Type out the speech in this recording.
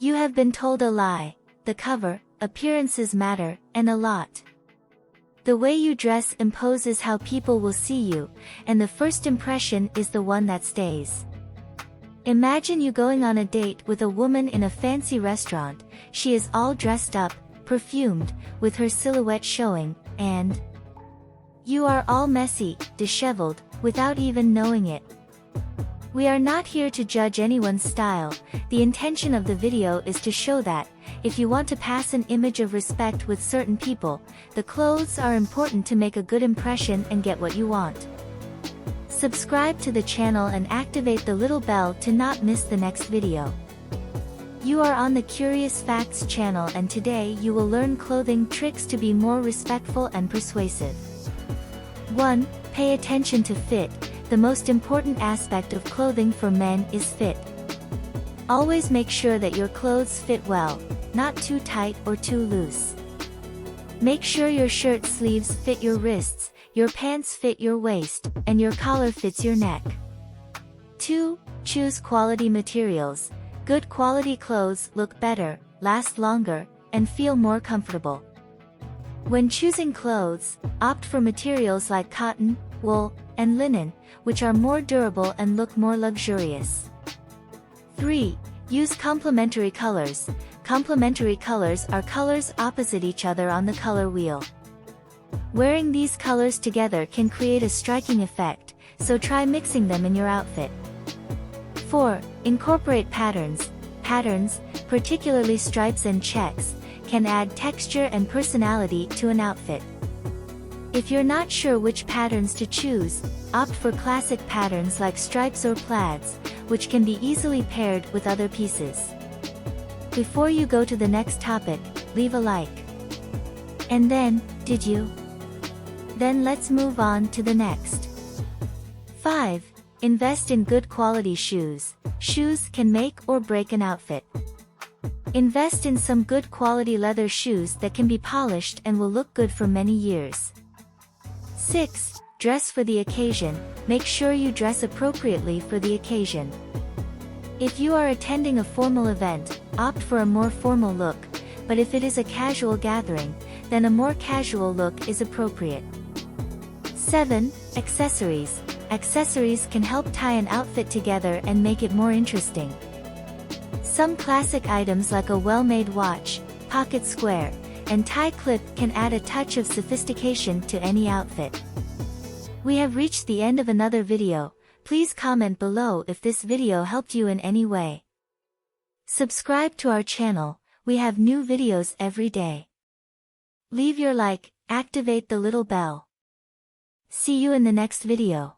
You have been told a lie. The cover, appearances matter, and a lot. The way you dress imposes how people will see you, and the first impression is the one that stays. Imagine you going on a date with a woman in a fancy restaurant. She is all dressed up, perfumed, with her silhouette showing, and you are all messy, disheveled, without even knowing it. We are not here to judge anyone's style. The intention of the video is to show that, if you want to pass an image of respect with certain people, the clothes are important to make a good impression and get what you want. Subscribe to the channel and activate the little bell to not miss the next video. You are on the Curious Facts channel, and today you will learn clothing tricks to be more respectful and persuasive. 1. Pay attention to fit. The most important aspect of clothing for men is fit. Always make sure that your clothes fit well, not too tight or too loose. Make sure your shirt sleeves fit your wrists, your pants fit your waist, and your collar fits your neck. 2. Choose quality materials. Good quality clothes look better, last longer, and feel more comfortable. When choosing clothes, opt for materials like cotton, wool, and linen, which are more durable and look more luxurious. 3. Use complementary colors. Complementary colors are colors opposite each other on the color wheel. Wearing these colors together can create a striking effect, so try mixing them in your outfit. 4. Incorporate patterns. Patterns, particularly stripes and checks, can add texture and personality to an outfit. If you're not sure which patterns to choose, opt for classic patterns like stripes or plaids, which can be easily paired with other pieces. Before you go to the next topic, leave a like. And then, did you? Then let's move on to the next. 5. Invest in good quality shoes. Shoes can make or break an outfit. Invest in some good quality leather shoes that can be polished and will look good for many years. 6. Dress for the occasion. Make sure you dress appropriately for the occasion. If you are attending a formal event, opt for a more formal look, but if it is a casual gathering, then a more casual look is appropriate. 7. Accessories. Accessories can help tie an outfit together and make it more interesting. Some classic items like a well-made watch, pocket square, and tie clip can add a touch of sophistication to any outfit. We have reached the end of another video. Please comment below if this video helped you in any way. Subscribe to our channel. We have new videos every day. Leave your like, activate the little bell. See you in the next video.